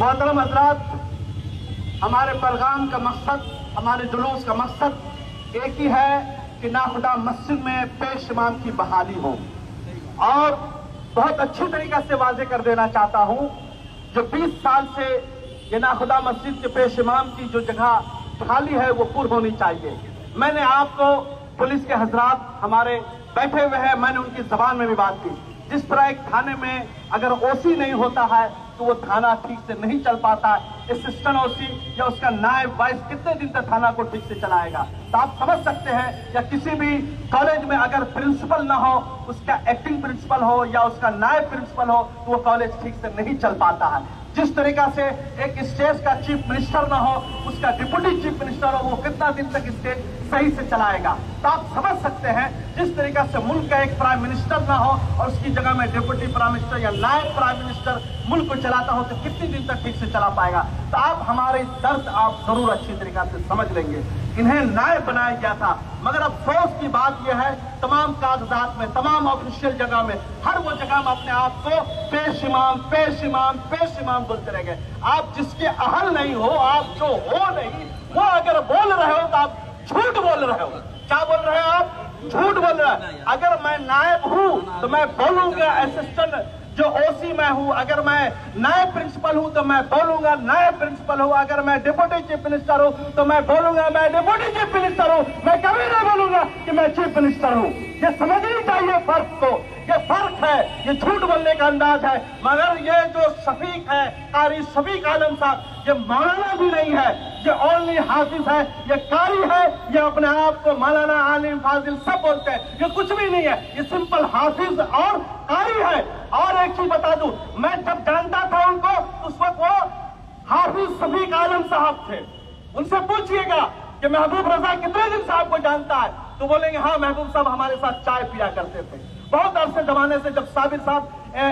मोहतरम हजरात, हमारे पैगाम का मकसद, हमारे जुलूस का मकसद एक ही है कि नाखुदा मस्जिद में पेश इमाम की बहाली हो। और बहुत अच्छी तरीके से वाज़ेह कर देना चाहता हूं, जो 20 साल से ये नाखुदा मस्जिद के पेश इमाम की जो जगह खाली है वो पूरी होनी चाहिए। मैंने आपको पुलिस के हजरात हमारे बैठे हुए हैं, मैंने उनकी जबान में भी बात की। जिस तरह एक थाने में अगर ओसी नहीं होता है तो वो थाना ठीक से नहीं चल पाता। असिस्टेंट ओसी या उसका नायब वाइस कितने दिन तक थाना को ठीक से चलाएगा? तो आप समझ सकते हैं, या किसी भी कॉलेज में अगर प्रिंसिपल ना हो, उसका एक्टिंग प्रिंसिपल हो या उसका नायब प्रिंसिपल हो, तो वो कॉलेज ठीक से नहीं चल पाता है। जिस तरीका से एक स्टेट का चीफ मिनिस्टर ना हो, उसका डिप्टी चीफ मिनिस्टर हो, वो कितना दिन तक स्टेट सही से चलाएगा? तो आप समझ सकते हैं, जिस तरीका से मुल्क का एक प्राइम मिनिस्टर ना हो और उसकी जगह में डिप्टी प्राइम मिनिस्टर या नायब प्राइम मिनिस्टर मुल्क को चलाता हो, तो कितनी दिन तक ठीक से चला पाएगा? तो आप हमारे दर्द आप जरूर अच्छी तरीका से समझ लेंगे। इन्हें नायब बनाया गया था, मगर अफसोस की बात यह है, तमाम कागजात में, तमाम ऑफिशियल जगह में, हर वो जगह में अपने आप को पेश इमाम पेश इमाम पेश इमाम बोलते रह गए। आप जिसके अहल नहीं हो, आप जो हो नहीं, वो अगर बोल रहे हो तो आप झूठ बोल रहे हो। क्या बोल रहे हो आप? झूठ बोल रहे हो। अगर मैं नायब हूं तो मैं बोलूंगा असिस्टेंट जो ओसी मैं हूं, अगर मैं नायब प्रिंसिपल हूं तो मैं बोलूंगा नायब प्रिंसिपल हूं, अगर मैं डिप्टी चीफ मिनिस्टर हूं तो मैं बोलूंगा मैं डिप्टी चीफ मिनिस्टर हूं। मैं कभी नहीं बोलूंगा कि मैं चीफ मिनिस्टर हूं। ये समझनी चाहिए फर्क को। ये फर्क है, ये झूठ बोलने का अंदाज है। मगर ये जो शफीक है, कारी शफीक आलम साहब, ये मौलाना भी नहीं है, ये ओनली हाफिज है, ये कारी है, ये अपने आप को मौलाना आलिम फाजिल सब बोलते हैं। ये कुछ भी नहीं है, ये सिंपल हाफिज और कारी है। और एक चीज बता दूं, मैं जब जानता था उनको, उस वक्त वो हाफिज शफीक आलम साहब थे। उनसे पूछिएगा कि महबूब रजा कितने दिन साहब को जानता है, तो बोलेंगे हाँ महबूब साहब हमारे साथ चाय पिया करते थे। बहुत अरसे जमाने से जब साबिर साहब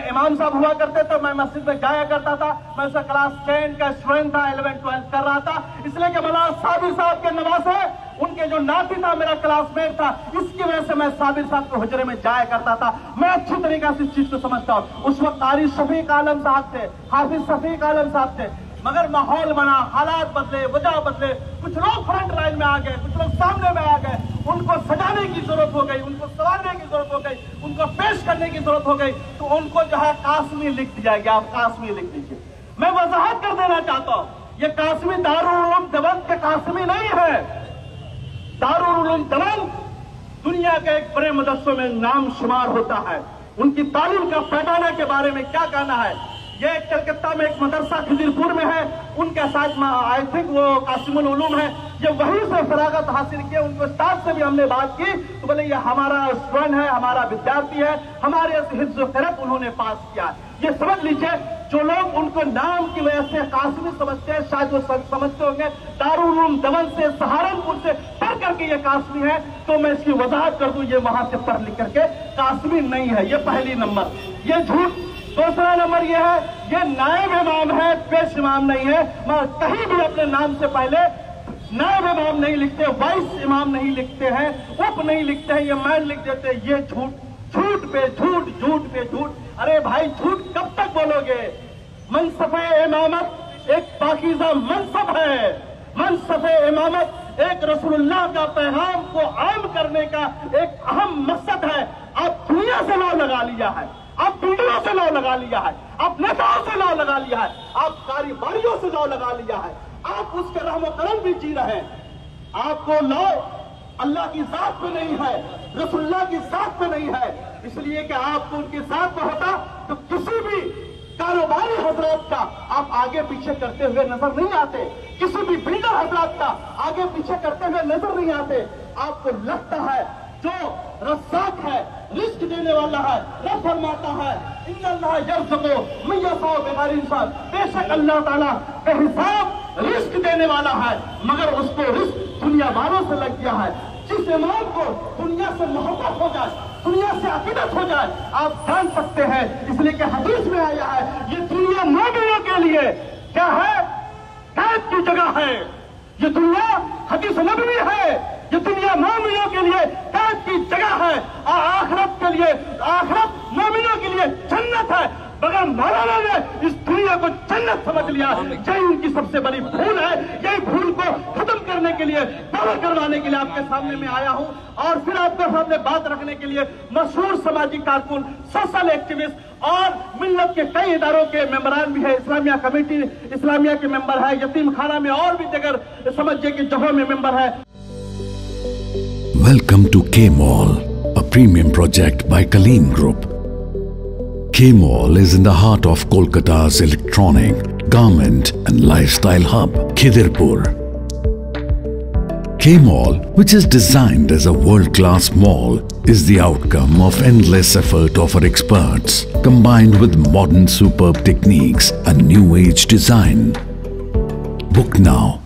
इमाम साहब हुआ करते थे, मैं मस्जिद में जाया करता था। मैं उसका क्लास 10 का स्टूडेंट था, 11-12 कर रहा था, इसलिए कि मौलाना साबिर साहब के नवाज है, उनके जो नाती था मेरा क्लासमेट था, इसकी वजह से मैं साबिर साहब के हुजरे में जाया करता था। मैं अच्छी तरीके से इस चीज को समझता हूँ। उस वक्त कारी शफीक आलम साहब थे, हाफिज शफीक आलम साहब थे, मगर माहौल बना, हालात बदले, वजह बदले, कुछ लोग फ्रंट लाइन में आ गए, कुछ लोग सामने में आ गए। उनको सजाने की जरूरत हो गई, उनको संवारने की जरूरत हो गई, उनको पेश करने की जरूरत हो गई, तो उनको जो है कासमी लिख दिया गया। आप कासमी लिख दीजिए। मैं वजाहत कर देना चाहता हूं, ये कासमी दारुल उलूम देवबंद के कासमी नहीं है। दारुल उलूम देवबंद दुनिया के एक बड़े मदरसों में नाम शुमार होता है। उनकी तालीम का पैमाना के बारे में क्या कहना है? ये कलकत्ता में एक मदरसा खिदिरपुर में है, उनके साथ आई थिंक वो कासिमुल उलूम है, ये वहीं से फरागत हासिल किए। उनको स्टाफ से भी हमने बात की तो बोले ये हमारा स्टूडेंट है, हमारा विद्यार्थी है, हमारे हिफ्ज़ क़िरात उन्होंने पास किया। ये समझ लीजिए, जो लोग उनको नाम की वजह से कासिमी समझते हैं, शायद वो समझते होंगे दारुल उलूम देवबंद से, सहारनपुर से पढ़ करके ये कासिमी है। तो मैं इसकी वजाहत कर दूं, ये वहां से पढ़ लिख करके कासिमी नहीं है। ये पहली नंबर, ये झूठ। दूसरा नंबर ये है, ये नायब इमाम है, पेश इमाम नहीं है। मगर कहीं भी अपने नाम से पहले नायब इमाम नहीं लिखते, वाइस इमाम नहीं लिखते हैं, उप नहीं लिखते हैं, ये मैन लिख देते हैं। ये झूठ, झूठ पे झूठ, झूठ पे झूठ। अरे भाई झूठ कब तक बोलोगे? मनसफ़े इमामत एक पाकीज़ा मनसब है। मनसफ़े इमामत एक रसूलुल्लाह का पैगाम को आम करने का एक अहम मकसद है। आप दुनिया से लौ लगा लिया है, आप बिल्डरों से लौ लगा लिया है, आप नेताओं से लौ लगा लिया है, आप कारीबारियों से लौ लगा लिया है, आप उसके रहमो करम भी जी रहे हैं। आपको लौ अल्लाह की जात पे नहीं है, रसूलुल्लाह की जात पे नहीं है। इसलिए कि आपको उनके साथ में होता तो किसी भी कारोबारी हजरात का आप आगे पीछे करते हुए नजर नहीं आते, किसी भी बिल्डर हजरात का आगे पीछे करते हुए नजर नहीं आते। आपको लगता है जो रज़्ज़ाक़ है, रिस्क देने वाला है, रब फरमाता है इन्नल्लाह यर्ज़ुक़ु मन यशाअ बिग़ैरि हिसाब, बेशक अल्लाह ताला बेहिसाब रिस्क देने वाला है, मगर उसको रिस्क दुनिया वालों से लग गया है। जिस इमाम को दुनिया से मोहब्बत हो जाए, दुनिया से अकीदत हो जाए, आप जान सकते हैं, इसलिए कि हदीस में आया है ये दुनिया मोमिनों के लिए क्या है? कैद की जगह है। ये दुनिया हदीस नबवी है, ये दुनिया मोमिनों के लिए कैद की जगह है, और आखिरत के लिए, आखिरत मोमिनों के लिए जन्नत है। मगर मौलाना ने इस दुनिया को जन्नत समझ लिया। यही उनकी सबसे बड़ी भूल है। यही भूल को खत्म करने के लिए, कवर करवाने के लिए आपके सामने में आया हूं और फिर आपके सामने बात रखने के लिए मशहूर समाजी कारकुन, सोशल एक्टिविस्ट और मिल्लत के कई इदारों के मेंबरान भी है। इस्लामिया कमेटी इस्लामिया के मेंबर है, यतीम खाना में और भी जगह समझिए कि जगहों में मेंबर है। Welcome to K-Mall, a premium project by Kaleem Group. K-Mall is in the heart of Kolkata's electronic, garment and lifestyle hub, Khidirpur. K-Mall, which is designed as a world-class mall, is the outcome of endless effort of our experts, combined with modern superb techniques and new age design. Book now